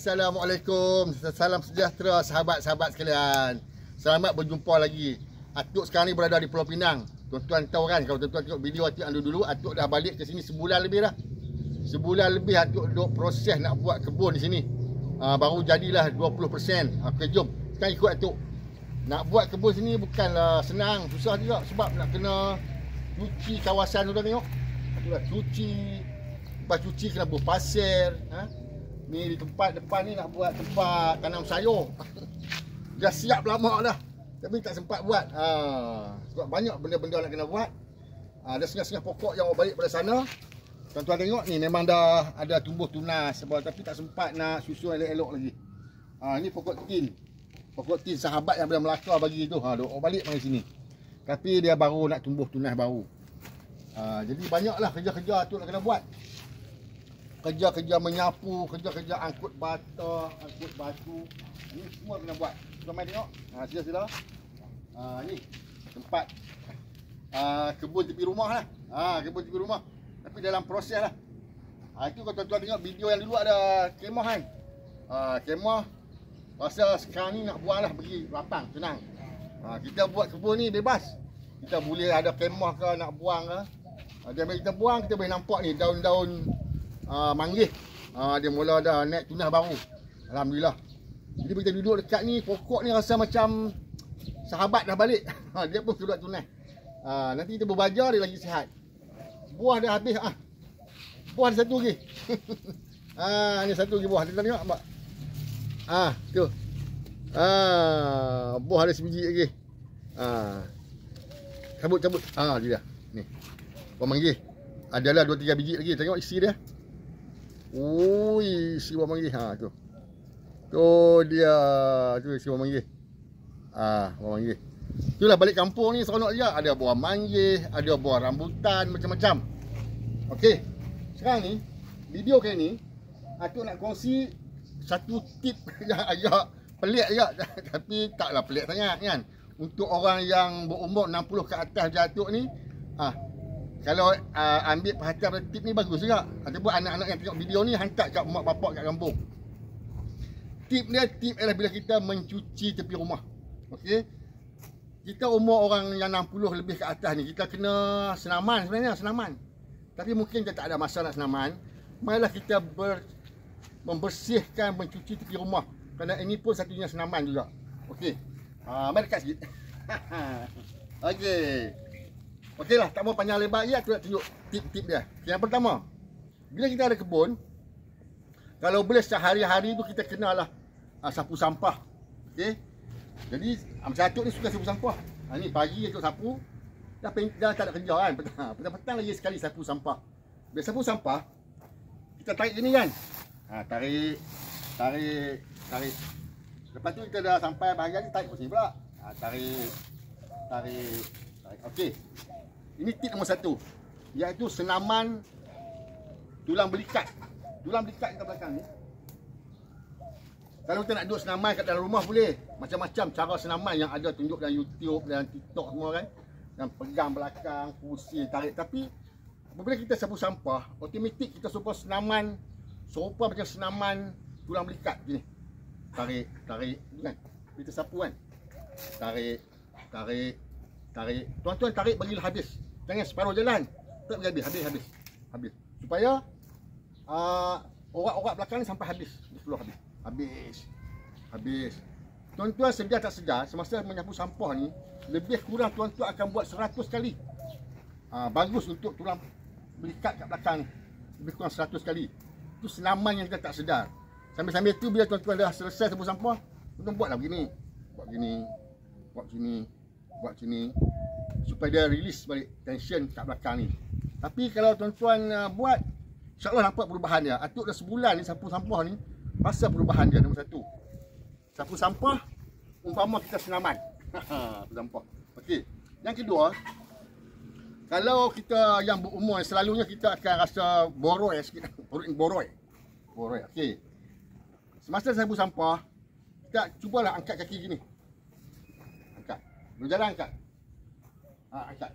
Assalamualaikum. Salam sejahtera sahabat-sahabat sekalian. Selamat berjumpa lagi. Atuk sekarang ni berada di Pulau Pinang. Tuan-tuan tahu kan, kalau tuan-tuan tengok video Atuk yang dulu, Atuk dah balik ke sini sebulan lebih dah. Sebulan lebih Atuk duk proses nak buat kebun di sini. Baru jadilah 20%. Okey, jom. Sekarang ikut Atuk. Nak buat kebun sini bukanlah senang, susah juga sebab nak kena cuci kawasan tu, tengok. Atuk dah cuci. Lepas cuci kena buat pasir, Ni di tempat depan ni nak buat tempat tanam sayur. Dah siap lama dah, tapi tak sempat buat. Sebab banyak benda-benda nak kena buat. Ada setengah-setengah pokok yang balik pada sana. Tuan-tuan tengok ni memang dah ada tumbuh tunas sebab, tapi tak sempat nak susun elok-elok lagi. Ni pokok tin. Pokok tin sahabat yang bila Melaka bagi tu. Duk balik mari sini. Tapi dia baru nak tumbuh tunas baru. Jadi banyaklah kerja-kerja tu nak kena buat. Kerja-kerja menyapu, kerja-kerja angkut bata, angkut batu. Ini semua kena buat. Kita main tengok. Sila-sila. Ni tempat kebun tepi rumah lah. Kebun tepi rumah. Tapi dalam proses lah. Itu kalau tuan-tuan tengok video yang dulu ada kemah kan. Kemah. Rasa sekarang ni nak buang lah, pergi lapang, senang. Kita buat kebun ni bebas. Kita boleh ada kemah ke, nak buang ke. Dan bila kita buang, kita boleh nampak ni daun-daun manggis. Dia mula dah naik tunas baru. Alhamdulillah. Jadi bila kita duduk dekat ni, pokok ni rasa macam sahabat dah balik. Dia pun sudah tunas. Nanti kita berbajar, dia lagi sihat. Buah dah habis. Buah ada satu lagi. Ni satu lagi buah. Kita tengok nampak. Tu. Buah ada sebiji lagi. Cabut-cabut. Dia dah. Ni. Buah manggis. Adalah 2-3 biji lagi. Tengok isi dia. Ui, isi buah manggis. Tu. Tu dia. Tu isi buah manggis. Buah manggis. Itulah balik kampung ni seronok juga. Ada buah manggis, ada buah rambutan, macam-macam. Okey. Sekarang ni, video kali ni, aku nak kongsi satu tip yang agak pelik juga. Tapi taklah pelik sangat kan. Untuk orang yang berumur 60 ke atas jatuh ni, kalau ambil perhatian pada tip ni bagus juga. Ataupun anak-anak yang tengok video ni hantar kat mak bapak kat kampung. Tip adalah bila kita mencuci tepi rumah. Okey. Kita umur orang yang 60 lebih ke atas ni, kita kena senaman sebenarnya, senaman. Tapi mungkin kita tak ada masa nak senaman. Marilah kita membersihkan, mencuci tepi rumah. Kerana ini pun satunya senaman juga. Okey. Mari dekat sikit. Okey. Okeylah, tak mau panjang lebar lagi, aku nak tunjuk tip-tip dia. Yang pertama, bila kita ada kebun, kalau boleh sehari-hari tu kita kenalah sapu sampah. Okey. Jadi macam Atuk ni suka sapu sampah. Ni pagi Atuk sapu, dah tak ada kerja kan. Petang-petang lagi sekali sapu sampah. Bila sapu sampah, kita tarik gini kan. Tarik. Lepas tu kita dah sampai bahagian ni, tarik ke sini pula. Tarik. Okey. Ini tip nombor 1, iaitu senaman tulang belikat. Tulang belikat kat belakang ni. Kalau kita nak duduk senaman kat dalam rumah boleh. Macam-macam cara senaman yang ada tunjuk dalam YouTube dan TikTok semua kan. Yang pegang belakang, pusing, tarik. Tapi apabila kita sapu sampah, automatik kita serupa senaman, serupa macam senaman tulang belikat gini. Tarik kan. Kita sapu kan. Tarik. Tuan-tuan tarik bagilah habis. Jangan separuh jalan. Tak pergi habis. Supaya orak-orak belakang ni sampai habis. Habis. Tuan-tuan sedar tak sedar, semasa menyapu sampah ni, lebih kurang tuan-tuan akan buat 100 kali. Bagus untuk tulang belikat kat belakang. Lebih kurang 100 kali. Itu senaman yang kita tak sedar. Sambil-sambil tu bila tuan-tuan dah selesai sapu sampah, tuan-tuan buatlah begini. Buat sini. Supaya dia release balik tension kat belakang ni. Tapi kalau tuan-tuan buat, insya-Allah nampak perubahan dia. Atuk dah sebulan ni sapu sampah ni, rasa perubahan dia. Nombor 1, sapu sampah umpama kita senaman. Sapu sampah. Okey. Yang kedua, kalau kita yang berumur, selalunya kita akan rasa boroi sikit. Boroi. Okey. Semasa sapu sampah, kita cubalah angkat kaki gini. Angkat. Berjalan angkat. Angkat.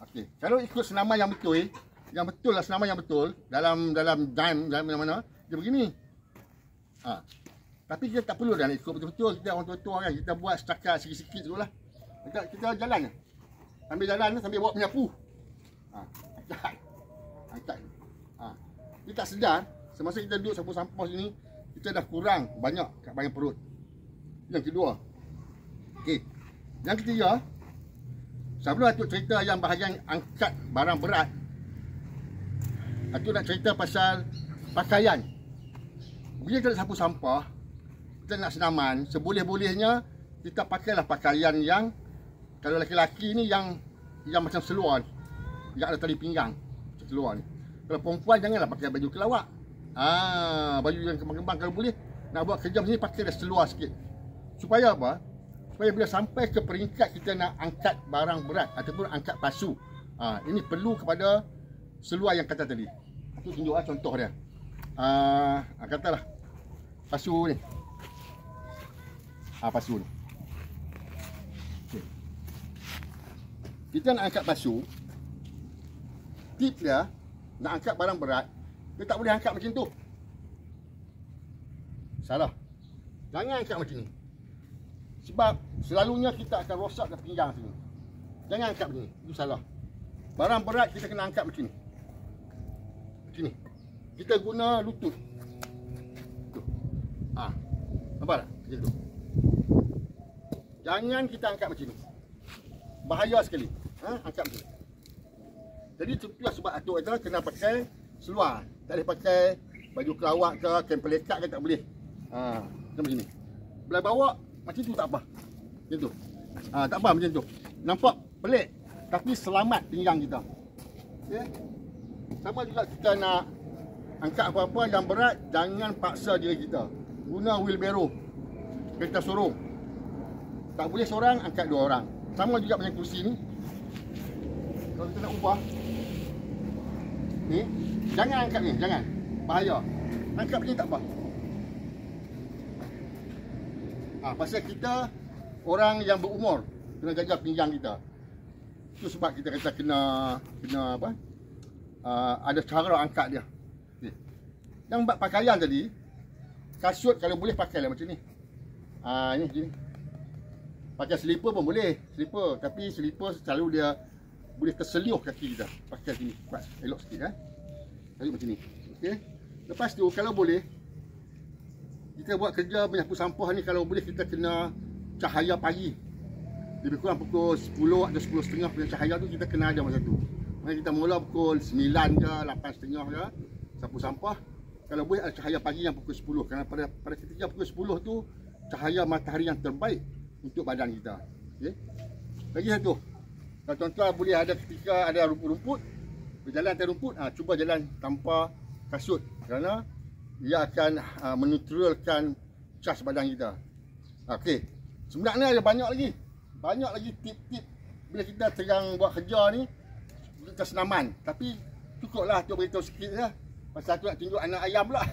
Okey. Kalau ikut senaman yang betul, yang betul lah, senaman yang betul dalam dalam mana dia begini. Tapi kita tak perlu dah nak ikut betul-betul. Kita orang tua-tua kan, kita buat setakat sikit-sikit dulu lah. Kita jalan je. Sambil jalan sambil bawa penyapu. Angkat. Kita tak sedar semasa kita duduk sapu sampah sini, kita dah kurang banyak kat bahagian perut. Yang kedua. Okey. Yang ketiga, sebelum Atuk cerita yang bahagian angkat barang berat, Atuk nak cerita pasal pakaian. Bila kita sapu sampah, kita nak senaman, seboleh-bolehnya kita pakailah pakaian yang, kalau lelaki-lelaki ni yang macam seluar, yang ada tali pinggang, macam seluar ni. Kalau perempuan janganlah pakai baju kelawak. Baju yang kembang-kembang, kalau boleh nak buat kerja macam ni pakai dah seluar sikit. Supaya apa? Supaya bila sampai ke peringkat kita nak angkat barang berat ataupun angkat pasu, ini perlu kepada seluar yang kata tadi. Aku tunjuk contoh dia. Katalah pasu ni. Pasu ni. Okay. Kita nak angkat pasu, tip dia nak angkat barang berat, dia tak boleh angkat macam tu. Salah. Jangan angkat macam ni. Sebab selalunya kita akan rosak ke pinggang sini. Jangan angkat macam ni. Itu salah. Barang berat kita kena angkat macam ni. Macam ni. Kita guna lutut. Tu. Nampak tak? Macam tu. Jangan kita angkat macam ni. Bahaya sekali. Angkat macam ni. Jadi itulah sebab Atuk kata kena pakai seluar. Tak boleh pakai baju kelawak ke, kain pelekat ke, tak boleh. Macam ni. Belah bawa macam tu tak apa. Macam tu. Tak apa macam tu. Nampak pelik tapi selamat pinggang kita. Okay? Sama juga kita nak angkat apa-apa yang berat, jangan paksa diri kita. Guna wheelbarrow. Kereta sorong. Tak boleh seorang, angkat dua orang. Sama juga macam kursi ni. Kalau kita nak ubah ni, jangan angkat ni, jangan. Bahaya. Angkat macam ni tak apa. Pasal kita orang yang berumur, kena jaga pinggang kita. Itu sebab kita kata kena apa? Ada cara angkat dia. Okay. Yang buat pakaian tadi, kasut kalau boleh pakailah macam ni. Ini macam ni. Pakai slipper pun boleh, slipper, tapi slipper selalu dia boleh terseliuh kaki kita. Pakai sini, buat elok sikit Tadi macam ni. Okey. Lepas tu kalau boleh kita buat kerja menyapu sampah ni, kalau boleh kita kena cahaya pagi. Lebih kurang pukul 10 atau 10.30 punya cahaya tu kita kena ada masa tu. Maka kita mula pukul 9 ke 8.30 ke sapu sampah. Kalau boleh ada cahaya pagi yang pukul 10, kerana pada ketika pukul 10 tu cahaya matahari yang terbaik untuk badan kita. Okey. Lagi satu. Kalau tuan-tuan boleh ada ketika ada rumput-rumput, berjalan atas rumput, cuba jalan tanpa kasut, kerana dia akan menetralkan cas badan kita. Okey. Sebenarnya ada banyak lagi tip-tip bila kita sedang buat kerja ni, kita senaman. Tapi cukuplah Atuk beritahu sikit je. Pasal Atuk nak tunjuk anak ayam pula.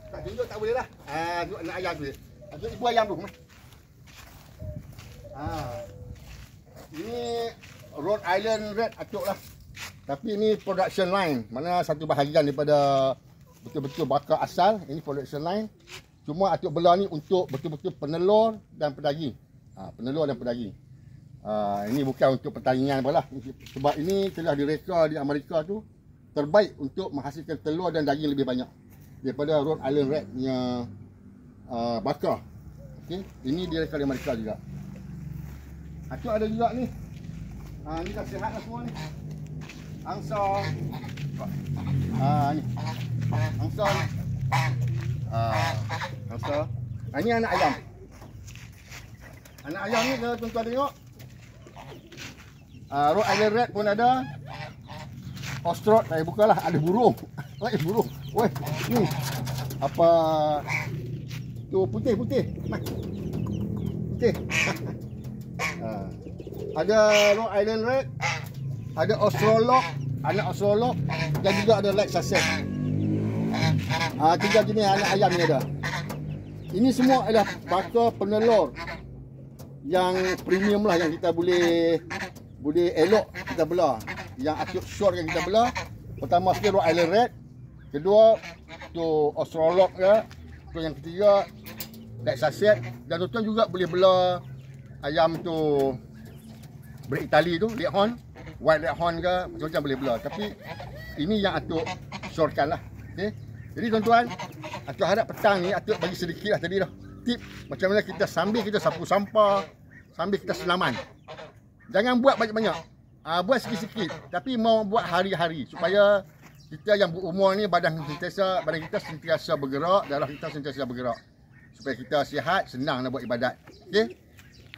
Tak tunjuk tak boleh lah. Tunjuk anak ayam tu. Tunjuk ibu ayam tu. Ini Rhode Island Red Atuk lah. Tapi ini production line. Mana satu bahagian daripada betul-betul bakar asal. Ini production line. Cuma Atuk belah ni untuk betul-betul penelur dan pedaging. Penelur dan pedaging. Ini bukan untuk pertandingan apalah. Sebab ini telah direka di Amerika tu terbaik untuk menghasilkan telur dan daging lebih banyak daripada Rhode Island Red punya bakar. Okey, ini direka di Amerika juga. Atuk ada juga ni. Ni dah sihat lah semua ni. Angsa. Ni. Angsa ni. Angsa. Ini anak ayam. Anak ayam ni kalau tuan-tuan tengok, Rhode Island Red pun ada. Ostrich, bukanlah, ada burung. Burung. Weh, ni. Apa tu putih. Nah. Putih. Ada Rhode Island Red, ada Australorp, anak Australorp, dan juga ada Lake Sussex. Tiga jenis anak ayam ni ada. Ini semua adalah bakar penelur yang premium lah, yang kita boleh boleh elok kita belah. Yang Atuk sure yang kita belah, pertama sekali Rhode Island Red, kedua tu Australorp ya, tu yang ketiga Texas Set, dan tuan juga boleh belah ayam tu Black Italy tu, Leghorn, White Leghorn ke, macam-macam boleh belah. Tapi ini yang Atuk syorkan lah. Okay? Jadi tuan-tuan, Atuk harap petang ni Atuk bagi sedikit lah tadi dah tip macam mana kita sambil kita sapu sampah, sambil kita senaman. Jangan buat banyak-banyak, buat sikit-sikit, tapi mau buat hari-hari supaya kita yang berumur ni badan kita sentiasa bergerak, darah kita sentiasa bergerak, supaya kita sihat, senang nak buat ibadat. Okey,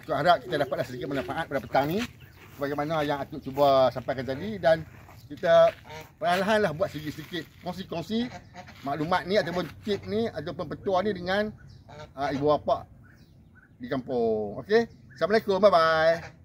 Atuk harap kita dapatlah sedikit manfaat pada petang ni sebagaimana yang Atuk cuba sampaikan tadi, dan kita perlahan-lahan lah buat sikit-sikit kongsi-kongsi maklumat ni ataupun tip ni ataupun petua ni dengan ibu bapa di kampung. Okey, Assalamualaikum, bye bye.